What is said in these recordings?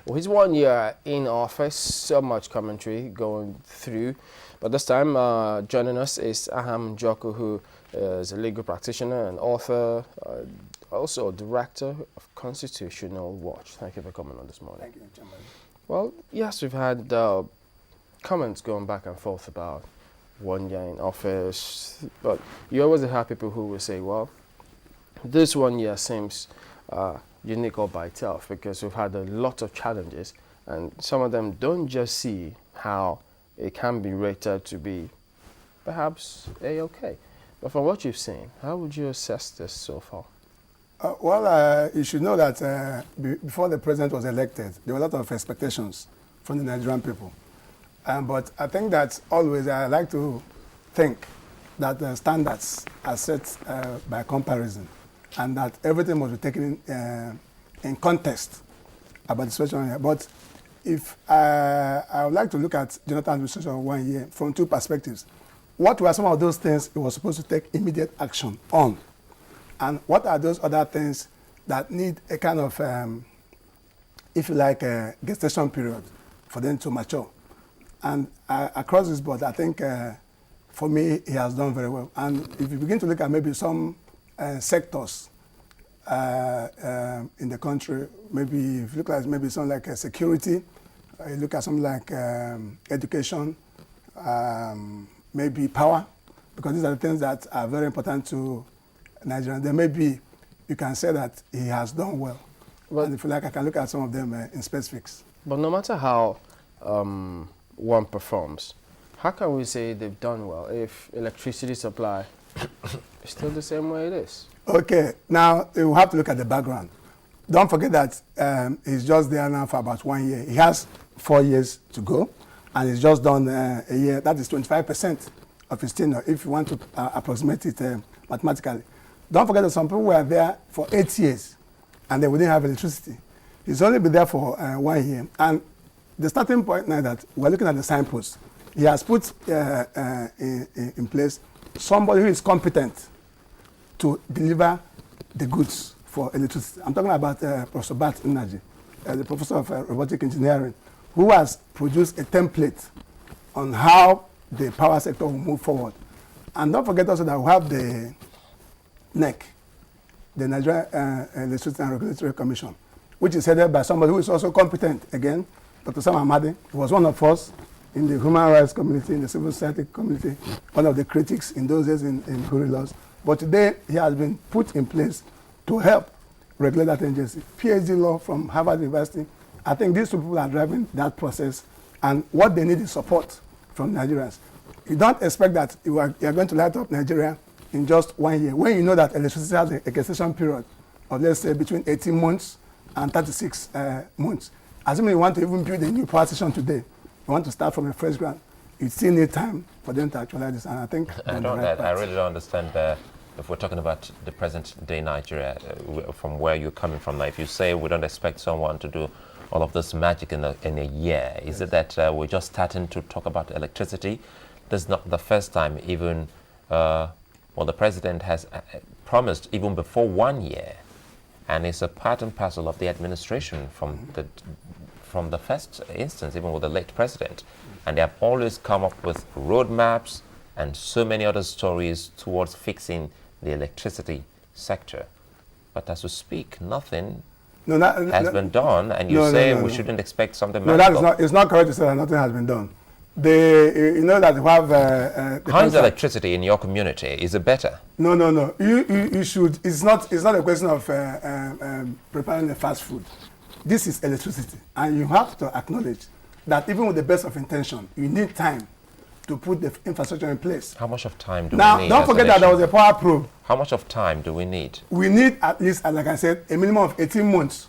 Well, he's 1 year in office, so much commentary going through. But this time, joining us is Aham Njoku, who is a legal practitioner and author, also a director of Constitutional Watch. Thank you for coming on this morning. Thank you, Chairman. Well, yes, we've had comments going back and forth about 1 year in office, but you always have people who will say, well, this 1 year seems unique all by itself because we've had a lot of challenges, and some of them don't just see how it can be rated to be perhaps A-okay. But from what you've seen, how would you assess this so far? You should know that before the president was elected, there were a lot of expectations from the Nigerian people. But I think that always I like to think that the standards are set by comparison, and that everything must be taken in context about the situation here. But if I would like to look at Jonathan's administration 1 year from two perspectives. What were some of those things he was supposed to take immediate action on? And what are those other things that need a kind of, if you like, a gestation period for them to mature? And across this board, I think, for me, he has done very well. And if you begin to look at maybe some sectors in the country, maybe if you look at maybe something like security, you look at something like education, maybe power, because these are the things that are very important to Nigeria. Then maybe you can say that he has done well. And if you like, I can look at some of them in specifics. But no matter how one performs, how can we say they've done well if electricity supply is still the same way it is? Okay, now you have to look at the background. Don't forget that he's just there now for about 1 year. He has 4 years to go, and he's just done a year. That is 25% of his tenure, if you want to approximate it mathematically. Don't forget that some people were there for 8 years, and they wouldn't have electricity. He's only been there for 1 year. And the starting point now that we're looking at the signpost, he has put in place somebody who is competent to deliver the goods for electricity. I'm talking about Professor Bat Energy, the professor of robotic engineering, who has produced a template on how the power sector will move forward. And don't forget also that we have the NEC, the Nigerian Electricity and Regulatory Commission, which is headed by somebody who is also competent. Again, Dr. Sam Ahmadi. He was one of us in the human rights community, in the civil society community, one of the critics in those days in Huri laws. But today, he has been put in place to help regulate that agency. PhD law from Harvard University. I think these two people are driving that process, and what they need is support from Nigerians. You don't expect that you are going to light up Nigeria in just 1 year, when you know that electricity has a gestation period of, let's say, between 18 months and 36 months. Assuming you want to even build a new power station today, you want to start from a fresh ground, you still need time for them to actualize this, and I think I really don't understand if we're talking about the present day Nigeria, from where you're coming from. Now, if you say we don't expect someone to do all of this magic in a year, is it that we're just starting to talk about electricity? This is not the first time even, the president has promised even before 1 year, and it's a part and parcel of the administration from the first instance, even with the late president. And they have always come up with roadmaps and so many other stories towards fixing the electricity sector. But as we speak, nothing has been done, and you say we shouldn't expect something magical. No, it's not correct to say that nothing has been done. You know that we have... How is electricity in your community? Is it better? No. You should... It's not a question of preparing a fast food. This is electricity. And you have to acknowledge that even with the best of intention, you need time to put the infrastructure in place. How much of time do we need? Now, don't forget that there was a power probe. How much of time do we need? We need at least, like I said, a minimum of 18 months.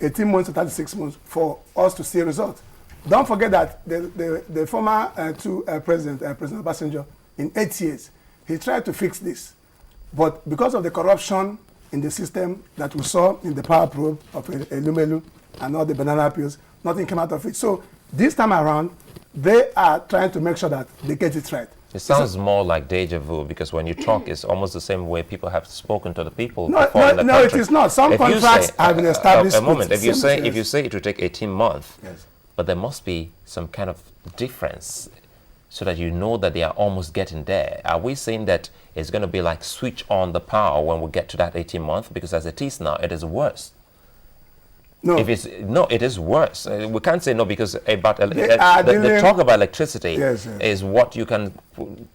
18 months to 36 months for us to see a result. Don't forget that the former President Obasanjo, in 8 years, he tried to fix this. But because of the corruption in the system that we saw in the power probe of Elumelu and all the banana peels, nothing came out of it. So this time around, they are trying to make sure that they get it right. It sounds more like deja vu, because when you talk, it's almost the same way people have spoken to the people No, before in the no, country. it is not. Some If you contracts say, have been established. A moment. with If you yes. say it will take 18 months, Yes. but there must be some kind of difference, so that you know that they are almost getting there. Are we saying that it's going to be like switch on the power when we get to that 18 months? Because as it is now, it is worse. No. If it's no, it is worse. We can't say no, because about the the talk about electricity Yes. is what you can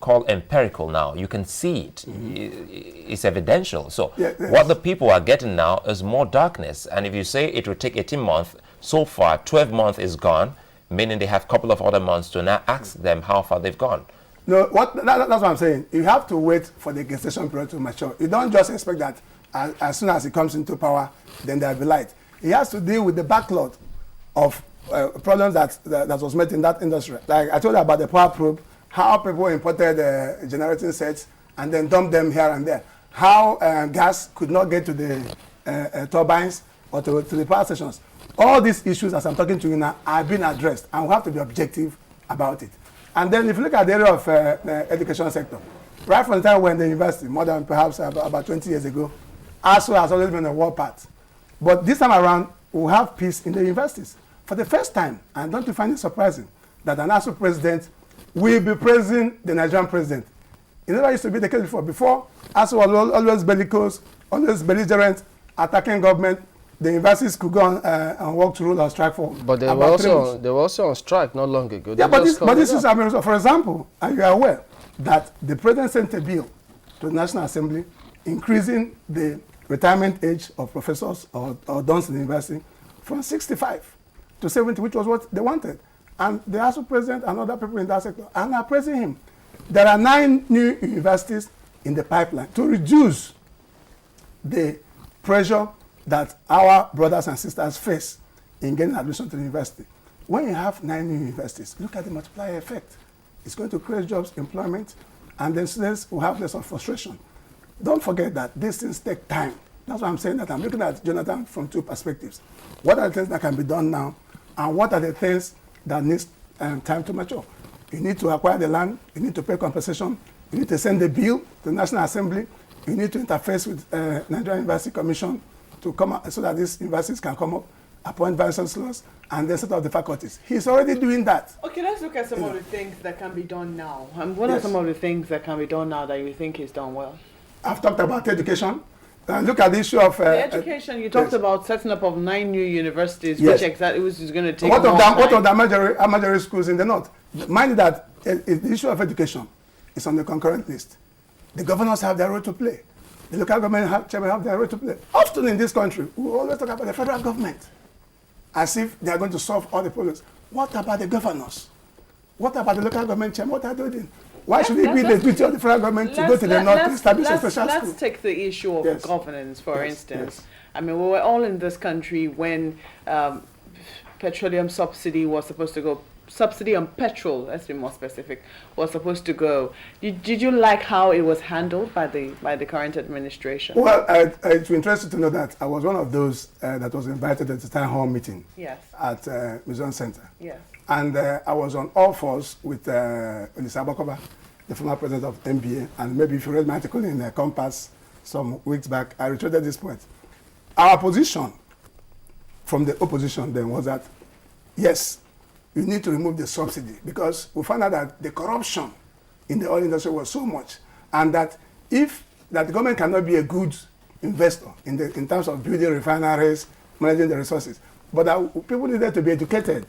call empirical now. You can see it. It's evidential. So Yes. what the people are getting now is more darkness. And if you say it will take 18 months, so far 12 months is gone, meaning they have a couple of other months to now ask them how far they've gone. No, that's what I'm saying. You have to wait for the gestation period to mature. You don't just expect that as soon as he comes into power, then there'll be light. He has to deal with the backlog of problems that was met in that industry. Like I told you about the power probe, how people imported generating sets and then dumped them here and there. How gas could not get to the turbines or to the power stations. All these issues, as I'm talking to you now, are being addressed, and we have to be objective about it. And then if you look at the area of the education sector, right from the time when the university, more than perhaps about 20 years ago, ASU has always been a war path. But this time around, we'll have peace in the universities. For the first time, and don't you find it surprising that an ASU president will be praising the Nigerian president? It never used to be the case before. Before, ASU was always bellicose, always belligerent, attacking government. The universities could go on and work to rule or strike for. But they were also on strike not long ago. Yeah, but this is, I mean, for example, are you aware that the president sent a bill to the National Assembly increasing the retirement age of professors or dons in the university from 65 to 70, which was what they wanted. And the ASU president and other people in that sector are now praising him. There are 9 new universities in the pipeline to reduce the pressure that our brothers and sisters face in getting admission to the university. When you have 9 new universities, look at the multiplier effect. It's going to create jobs, employment, and then students will have less of frustration. Don't forget that these things take time. That's why I'm saying that I'm looking at Jonathan from 2 perspectives. What are the things that can be done now, and what are the things that need time to mature? You need to acquire the land, you need to pay compensation, you need to send the bill to the National Assembly, you need to interface with Nigerian University Commission to come out so that these universities can come up, appoint vice chancellors, and then set up the faculties. He's already doing that. Okay, let's look at some of the things that can be done now. What are some of the things that can be done now that you think is done well? I've talked about education. Look at the issue of the education. You talked about setting up of 9 new universities, yes. which exactly was going to take. What of the major schools in the north? Mind you that the issue of education is on the concurrent list. The governors have their role to play. The local government chairman have their role to play. Often in this country, we always talk about the federal government as if they are going to solve all the problems. What about the governors? What about the local government chairman? What are they doing? Why should it be the duty of the federal government to go to the north to establish a special school? Let's take the issue of governance, for instance. Yes. I mean, we were all in this country when petroleum subsidy was supposed to go. Subsidy on petrol, let's be more specific, was supposed to go. Did you like how it was handled by the current administration? Well, it's interesting to know that I was one of those that was invited at the town hall meeting at Museum Center. Yes. And I was on all fours with Olisa Abokova, the former president of NBA, and maybe if you read my article in Compass some weeks back, I reiterated this point. Our position from the opposition then was that, yes, you need to remove the subsidy, because we found out that the corruption in the oil industry was so much, and that the government cannot be a good investor in terms of building refineries, managing the resources, but that people needed to be educated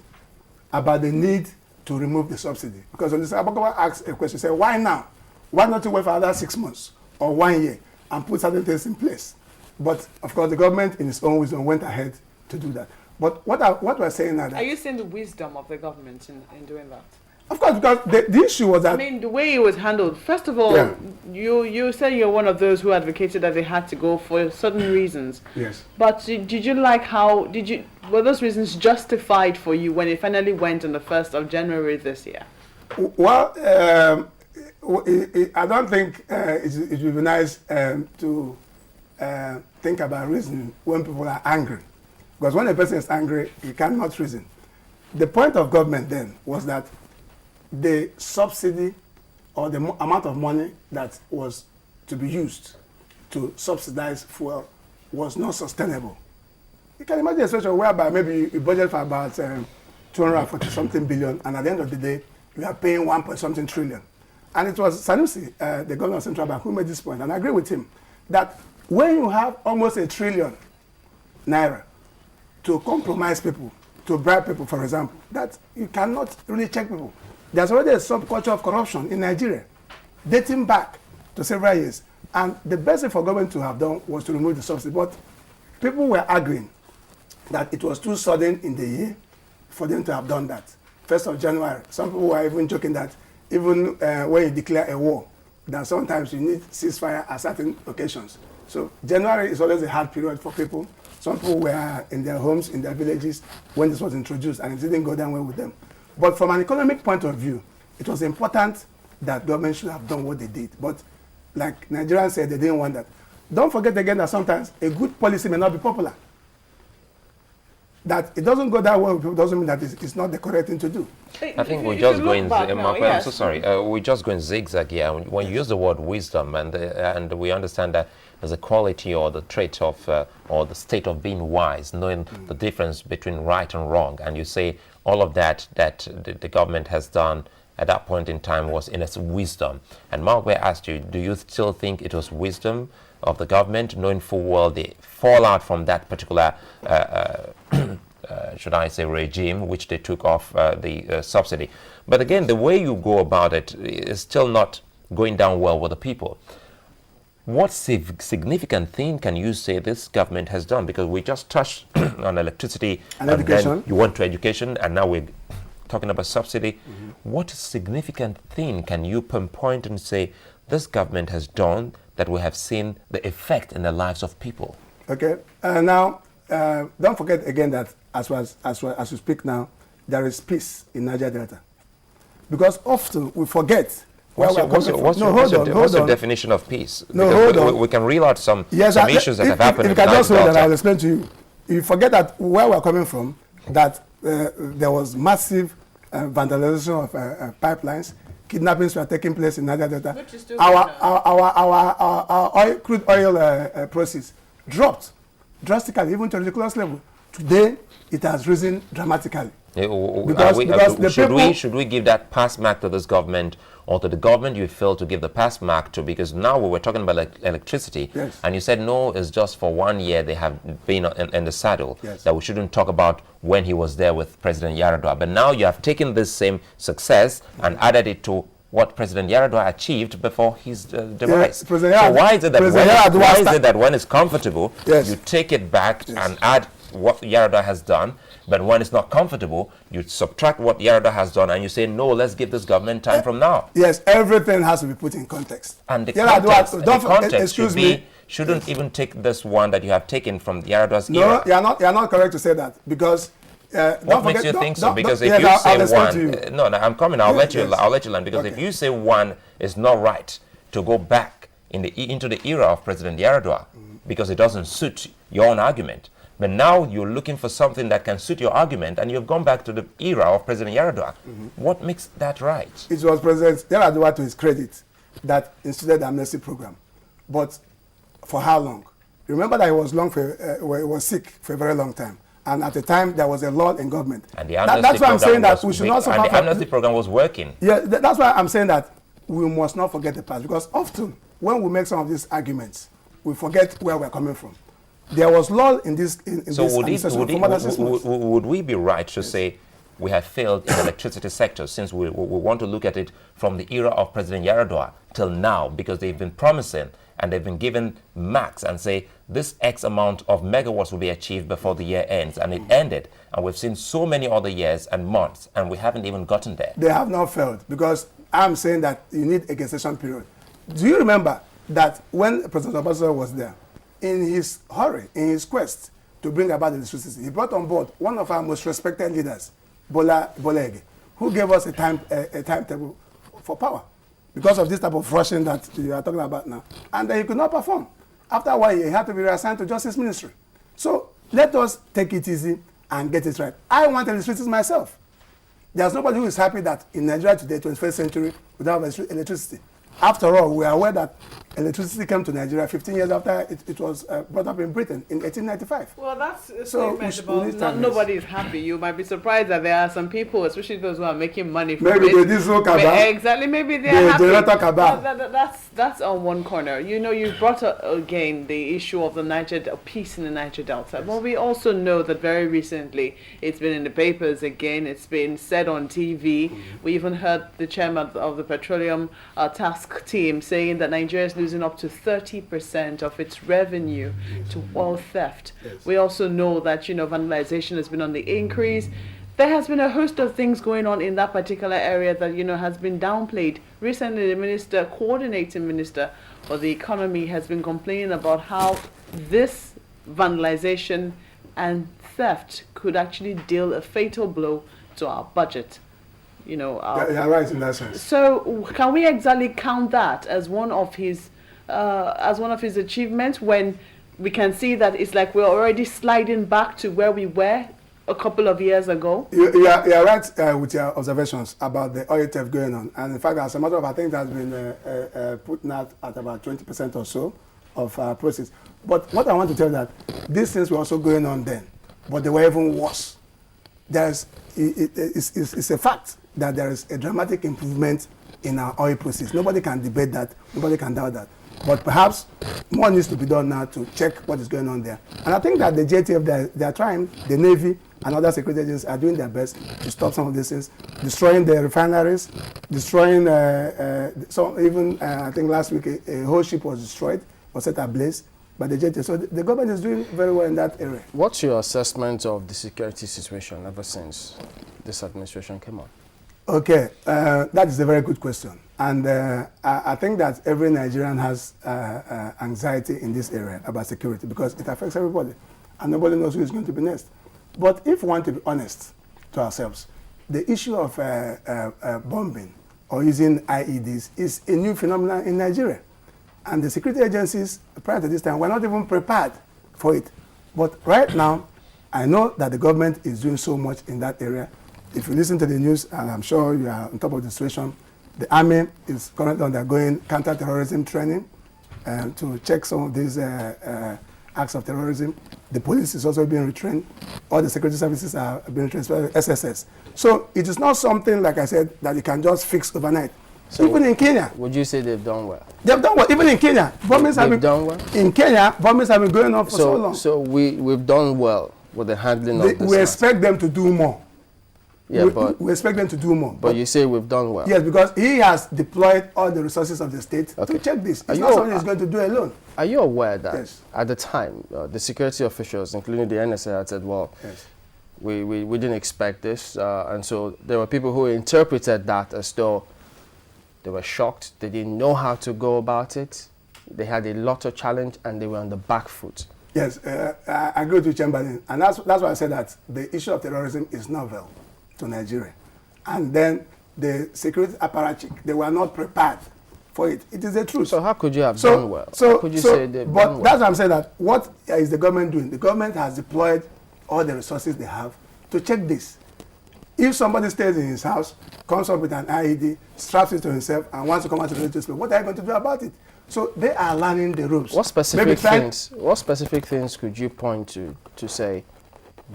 about the need to remove the subsidy. Because when Mr. Abokova asked a question, he said, why now? Why not to wait for another 6 months or 1 year and put certain things in place? But of course, the government in its own wisdom went ahead to do that. But what we're saying now, are you seeing the wisdom of the government in doing that? Of course, because the issue was that... I mean, the way it was handled, first of all, you said you're one of those who advocated that they had to go for certain reasons. Yes. But did you like how, were those reasons justified for you when it finally went on the 1st of January this year? Well, I don't think it would be nice to think about reasoning when people are angry. Because when a person is angry, he cannot reason. The point of government then was that the subsidy or the amount of money that was to be used to subsidize fuel was not sustainable. You can imagine a situation whereby maybe you budget for about 240 something billion, and at the end of the day, you are paying 1 point something trillion. And it was Sanusi, the governor of Central Bank, who made this point, and I agree with him, that when you have almost ₦1 trillion to compromise people, to bribe people, for example, that you cannot really check people. There's already a subculture of corruption in Nigeria, dating back to several years. And the best thing for government to have done was to remove the subsidy. But people were arguing that it was too sudden in the year for them to have done that. 1st of January, some people were even joking that even when you declare a war, that sometimes you need ceasefire at certain occasions. So January is always a hard period for people. Some people were in their homes, in their villages, when this was introduced, and it didn't go down well with them. But from an economic point of view, it was important that government should have done what they did. But like Nigerians said, they didn't want that. Don't forget again that sometimes a good policy may not be popular. That it doesn't go that well with people doesn't mean that it's not the correct thing to do. I think we're just going. I'm so sorry. We're just going zigzag here. When you use the word wisdom, and we understand that there's a quality or the trait of or the state of being wise, knowing the difference between right and wrong, and you say all of that the government has done at that point in time was in its wisdom. And Malwe asked you, do you still think it was wisdom of the government, knowing full well the fallout from that particular should I say regime, which they took off the subsidy? But again, the way you go about it is still not going down well with the people. What significant thing can you say this government has done? Because we just touched on electricity and education. Then you went to education, and now we're talking about subsidy. What significant thing can you pinpoint and say this government has done that we have seen the effect in the lives of people? Okay. Now, don't forget again that as we speak now, there is peace in Niger Delta. Because often we forget what's the definition of peace? No, because hold on. We can reel out some issues that have happened. If you can just hold on, I'll explain to you. You forget that where we're coming from, that there was massive vandalization of pipelines, kidnappings were taking place in Niger Delta. Which is still Our crude oil prices dropped drastically, even to a ridiculous level. Today, it has risen dramatically. Should we give that pass mark to this government, or to the government you fail to give the pass mark to? Because now we were talking about electricity, yes, and you said no, it's just for 1 year they have been in the saddle, yes, that we shouldn't talk about when he was there with President Yaradua. But now you have taken this same success and added it to what President Yaradua achieved before his demise. So why is it that when it's comfortable, yes, you take it back, yes, and add what Yaradua has done, but when it's not comfortable, you subtract what Yaradua has done and you say, no, let's give this government time from now. Yes, everything has to be put in context. And the context shouldn't even take this one that you have taken from Yaradua's era. No, you're not correct to say that, because what makes you think so? Because if you say one, no, I'm coming. I'll let you learn. Because if you say one is not right to go back into the era of President Yaradua, because it doesn't suit your own argument. But now you're looking for something that can suit your argument, and you've gone back to the era of President Yaradua. What makes that right? It was President Yaradua, to his credit, that instituted the amnesty program. But for how long? Remember that he was sick for a very long time. And at the time, there was a law in government. And the that's why I'm saying that we should not suffer. And the amnesty program was working. Yeah, that's why I'm saying that we must not forget the past. Because often, when we make some of these arguments, we forget where we're coming from. There was law in this. Would we be right to say we have failed in the electricity sector, since we want to look at it from the era of President Yaradua till now, because they've been promising and they've been given max and say this X amount of megawatts will be achieved before the year ends, and it ended, and we've seen so many other years and months and we haven't even gotten there. They have not failed, because I'm saying that you need a gestation period. Do you remember that when President Obasanjo was there, in his hurry, in his quest to bring about electricity, he brought on board one of our most respected leaders, Bola Ege, who gave us a timetable for power, because of this type of rushing that you are talking about now. And he could not perform. After a while, he had to be reassigned to Justice Ministry. So let us take it easy and get it right. I want electricity myself. There's nobody who is happy that in Nigeria today, 21st century, we don't have electricity. After all, we are aware that electricity came to Nigeria 15 years after it was brought up in Britain in 1895. Well, that's a So statement about nobody is happy. You might be surprised that there are some people, especially those who are making money from Maybe it. they diesel cabal. Exactly, maybe they're happy. Generator cabal. That's on one corner. You know, you brought up again the issue of the peace in the Niger Delta. Yes. But we also know that very recently it's been in the papers again. It's been said on TV. We even heard the chairman of the Petroleum task team saying that Nigeria is losing up to 30% of its revenue to oil theft. Yes. We also know that, you know, vandalization has been on the increase. There has been a host of things going on in that particular area that, you know, has been downplayed. Recently, the coordinating minister for the economy has been complaining about how this vandalization and theft could actually deal a fatal blow to our budget. You know, you're right in that sense. So, can we exactly count that as one of his achievements when we can see that it's like we're already sliding back to where we were a couple of years ago? You're right with your observations about the oil theft going on, and in fact, as a matter of, I think that's been put out at about 20% or so of proceeds. But what I want to tell you that these things were also going on then, but they were even worse. It's a fact that there is a dramatic improvement in our oil proceeds. Nobody can debate that. Nobody can doubt that. But perhaps more needs to be done now to check what is going on there. And I think that the JTF, they are trying, the Navy and other security agencies are doing their best to stop some of these things, destroying the refineries, destroying, I think last week a whole ship was destroyed, was set ablaze by the JTF. So the government is doing very well in that area. What's your assessment of the security situation ever since this administration came on? Okay, that is a very good question. And I think that every Nigerian has anxiety in this area about security because it affects everybody and nobody knows who is going to be next. But if we want to be honest to ourselves, the issue of bombing or using IEDs is a new phenomenon in Nigeria. And the security agencies, prior to this time, were not even prepared for it. But right now, I know that the government is doing so much in that area. If you listen to the news, and I'm sure you are on top of the situation, the army is currently undergoing counter-terrorism training to check some of these acts of terrorism. The police is also being retrained. All the security services are being retrained, SSS. So it is not something, like I said, that you can just fix overnight. So even in Kenya. Would you say they've done well? They've done well. Even in Kenya, bombings have been done well. In Kenya, bombings have been going on for so long. So we've done well with the handling of this. We expect them to do more. Yeah, we expect them to do more. But you say we've done well. Yes, because he has deployed all the resources of the state to check this. It's not something he's going to do alone. Are you aware that at the time, the security officials, including the NSA, had said, well, we didn't expect this. And so there were people who interpreted that as though they were shocked. They didn't know how to go about it. They had a lot of challenge and they were on the back foot. Yes, I agree with you, Chamberlain. And that's why I said that the issue of terrorism is novel to Nigeria. And then the security apparatchik, they were not prepared for it. It is the truth. So how could you have done well? How could you say they've done well? That's why I'm saying that what is the government doing? The government has deployed all the resources they have to check this. If somebody stays in his house, comes up with an IED, straps it to himself, and wants to come out to the religious place, what are you going to do about it? So they are learning the ropes. What specific things could you point to say,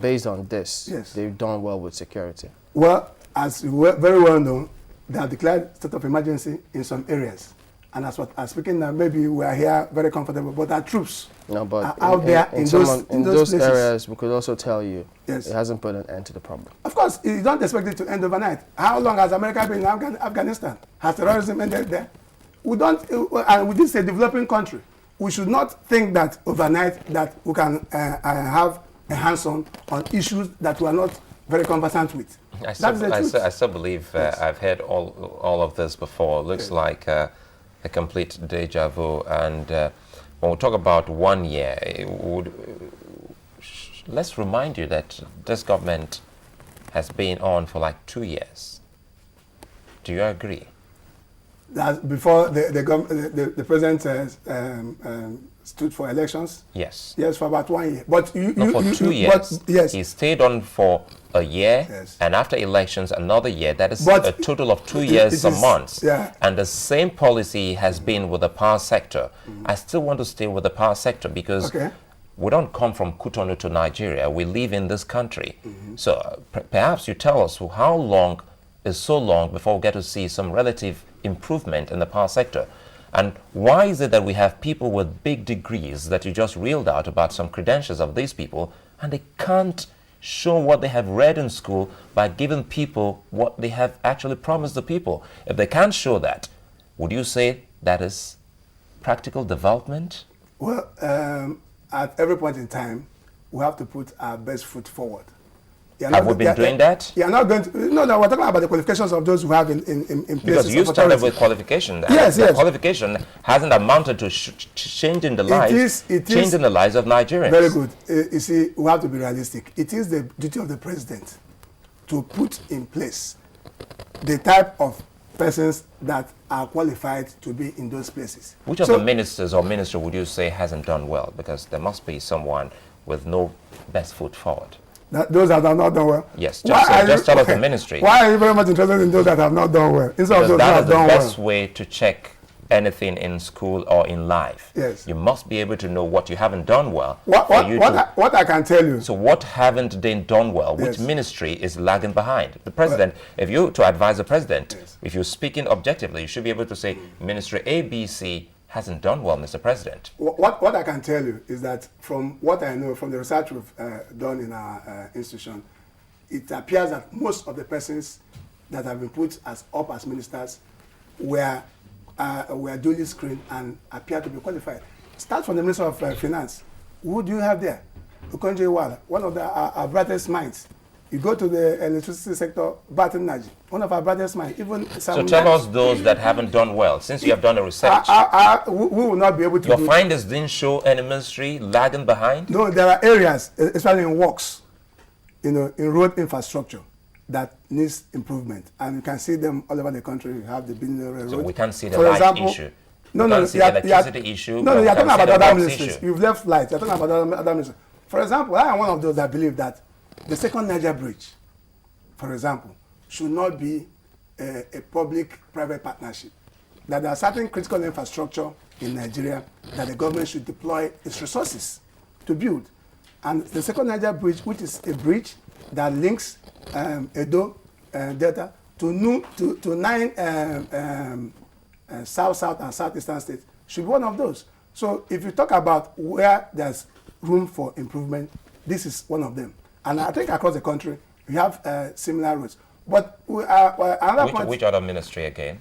based on this, they've done well with security? Well, as you very well know, they have declared state of emergency in some areas. And as what I'm speaking now, maybe we are here very comfortable, but our troops are out there in those places. Areas, we could also tell you it hasn't put an end to the problem. Of course, you don't expect it to end overnight. How long has America been in Afghanistan? Has terrorism ended there? We don't, and this is a developing country. We should not think that overnight that we can have a hands-on on issues that we are not very conversant with. I still believe I've heard all of this before. It looks like a complete deja vu. And when we talk about 1 year, let's remind you that this government has been on for like 2 years. Do you agree? That before the president stood for elections? Yes. Yes, for about 1 year. But for 2 years. But, yes. He stayed on for a year, Yes. and after elections another year. That is But a total of 2 years, some months. Yeah. And the same policy has been with the power sector. I still want to stay with the power sector because Okay. we don't come from Cotonou to Nigeria. We live in this country. So perhaps you tell us how long is so long before we get to see some relative improvement in the power sector. And why is it that we have people with big degrees that you just reeled out about some credentials of these people, and they can't show what they have read in school by giving people what they have actually promised the people? If they can't show that, would you say that is practical development? Well, at every point in time, we have to put our best foot forward. Have we been doing that? You're not going to. No, we're talking about the qualifications of those who have in places. Because you of started authority. with qualification. Yes, the yes. qualification hasn't amounted to changing the lives, changing the lives of Nigerians. Very good. You see, we have to be realistic. It is the duty of the president to put in place the type of persons that are qualified to be in those places. Which of the ministers or minister would you say hasn't done well? Because there must be someone with no best foot forward. Those that have not done well. Yes, just tell us the ministry. Why are you very much interested in those that have not done well? Instead of Because those that that is have the done best well. way to check anything in school or in life. Yes. You must be able to know what you haven't done well. What I can tell you. So what haven't they done well? Which Yes. ministry is lagging behind? The president, if you to advise the president, Yes. if you're speaking objectively, you should be able to say, Ministry ABC hasn't done well, Mr. President. What I can tell you is that from what I know, from the research we've done in our institution, it appears that most of the persons that have been put up as ministers were duly screened and appear to be qualified. Start from the Minister of Finance. Who do you have there? Okonjo Iweala, one of our brightest minds. You go to the electricity sector, Baton Naji, one of our brightest minds. Even So tell us those that haven't done well, since you have done the research. we will not be able to. Your findings didn't show any ministry lagging behind? No, there are areas, especially in works, in road infrastructure, that needs improvement, and you can see them all over the country. You have the building roads. So we can't see the For light example, issue. No, We no, can't see the electricity issue. No, but you're we talking can see about the other works ministries. issue. You've left light. You're talking about other ministries. For example, I am one of those that believe that the second Niger bridge, for example, should not be a public-private partnership. That there are certain critical infrastructure in Nigeria that the government should deploy its resources to build. And the second Niger bridge, which is a bridge that links Edo Delta to 9 south and southeastern states, should be one of those. So if you talk about where there's room for improvement, this is one of them. And I think across the country, we have similar routes. But another point Which other ministry again,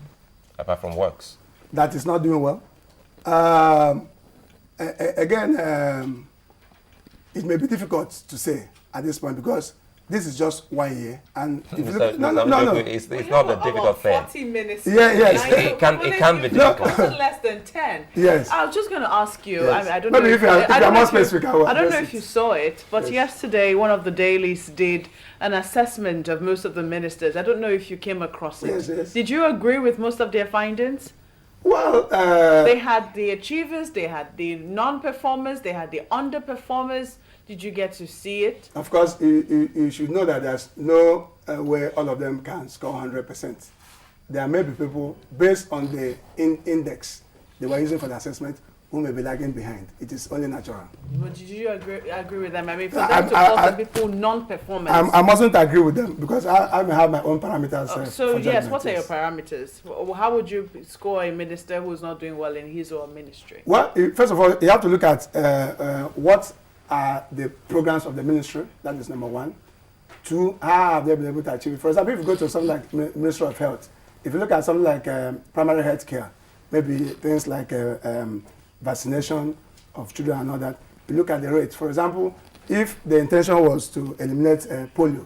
apart from works? that is not doing well, again, it may be difficult to say at this point because this is just 1 year, and if you look, no. It's not a difficult thing. 40 minutes. Yes. It can be difficult. Less than 10. Yes. I was just going to ask you. Yes. I don't Maybe know if you're more specific, I will I don't know address if you it. saw it, but Yes. yesterday one of the dailies did an assessment of most of the ministers. I don't know if you came across it. Yes. Did you agree with most of their findings? Well, They had the achievers, they had the non-performers, they had the underperformers. Did you get to see it? of course, you should know that there's no way all of them can score 100%. There may be people, based on the index they were using for the assessment, who may be lagging behind. It is only natural. But did you agree with them? I mean, for I- them to I- call I- some people non-performers. I mustn't agree with them because I may have my own parameters. So for yes, judgment, what are your yes. parameters? How would you score a minister who's not doing well in his or her ministry? Well, first of all, you have to look at what are the programs of the ministry. That is number one. Two, how have they been able to achieve it? For example, if you go to something like Ministry of Health, if you look at something like primary health care, maybe things like vaccination of children and all that, you look at the rates. For example, if the intention was to eliminate polio,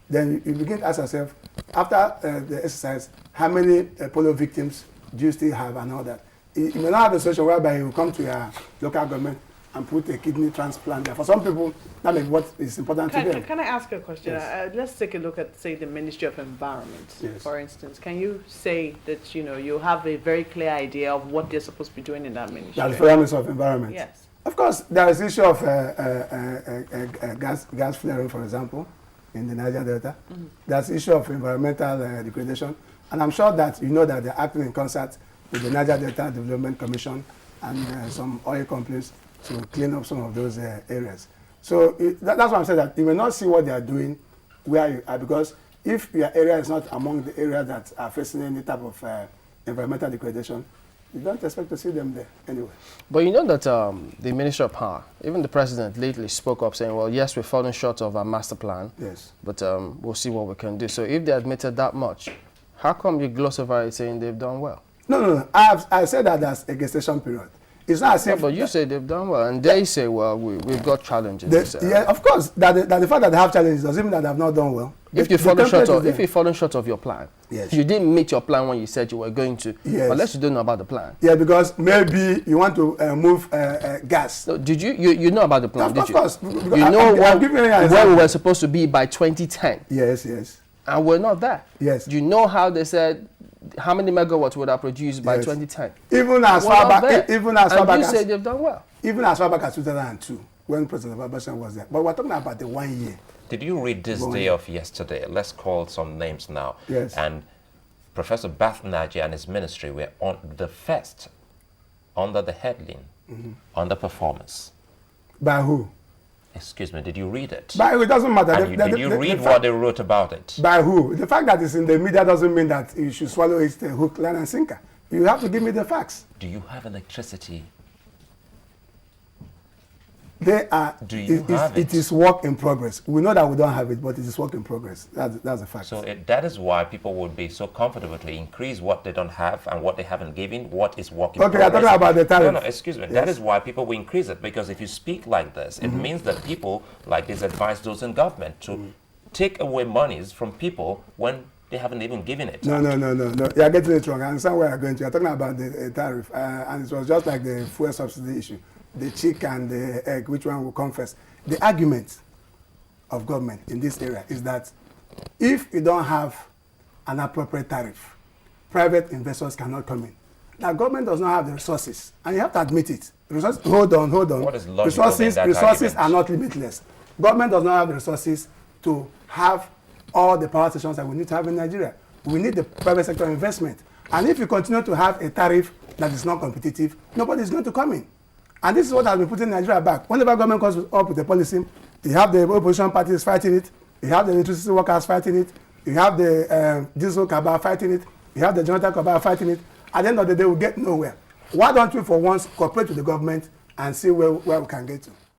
then you begin to ask yourself, after the exercise, how many polio victims do you still have and all that? You may not have a situation whereby you come to your local government and put a kidney transplant there. For some people, that may be what is important to them. Can I ask a question? Yes. Let's take a look at, say, the Ministry of Environment, Yes. for instance. Can you say that, you have a very clear idea of what they're supposed to be doing in that ministry? That's the Federal Ministry of Environment. Yes. Of course, there is the issue of gas flaring, for example. in the Niger Delta. That's the issue of environmental degradation. And I'm sure that you know that they're acting in concert with the Niger Delta Development Commission and some oil companies to clean up some of those areas. So that's why I'm saying that you may not see what they are doing where you are, because if your area is not among the areas that are facing any type of environmental degradation, you don't expect to see them there anyway. But you know that the Minister of Power, even the President lately spoke up saying, well, yes, we're falling short of our master plan, Yes. but we'll see what we can do. So if they admitted that much, how come you gloss over it saying they've done well? No. I said that as a gestation period. It's not as Yeah, if... but you say they've done well, and they say, well, we've got challenges. Yeah, of course. That the fact that they have challenges doesn't mean that they have not done well. If you're falling short of your plan, Yes. you didn't meet your plan when you said you were going to, Yes. unless you don't know about the plan. Yeah, because maybe you want to move gas. No, did you know about the plan? Of course. You know where where we were supposed to be by 2010, Yes. and we're not there. Yes. Do you know how they said how many megawatts would have produced by Yes. 2010? Even as We're far not back, there. even as far And back you as say they've done well. even as far back as 2002, when President Babashan was there. But we're talking about the 1 year. Did you read this day of yesterday? Let's call some names now. Yes. And Professor Bath Naji and his ministry were on the first under the headline, underperformance. By who? Excuse me, did you read it? By who? It doesn't matter. And did you read what they wrote about it? By who? The fact that it's in the media doesn't mean that you should swallow it hook, line, and sinker. You have to give me the facts. Do you have electricity? They are. Do you have it? It is work in progress. We know that we don't have it, but it is work in progress. That's a fact. So that is why people would be so comfortably increase what they don't have and what they haven't given, what is work in Okay, progress. I'm talking about the tariff. No, excuse me. Yes. That is why people will increase it, because if you speak like this, it means that people like this advise those in government to take away monies from people when they haven't even given it. No. You are getting it wrong. I understand where you are going to. You are talking about the tariff, and it was just like the fuel subsidy issue. The chick and the egg, which one will come first? The argument of government in this area is that if you don't have an appropriate tariff, private investors cannot come in. Now, government does not have the resources, and you have to admit it. Hold on. What is logical in that resources argument? are not limitless. Government does not have the resources to have all the power stations that we need to have in Nigeria. We need the private sector investment. And if you continue to have a tariff that is not competitive, nobody is going to come in. And this is what has been putting Nigeria back. Whenever government comes up with a policy, you have the opposition parties fighting it, you have the electricity workers fighting it, you have the diesel cabal fighting it, you have the generator cabal fighting it. At the end of the day, we'll get nowhere. Why don't we for once cooperate with the government and see where we can get to?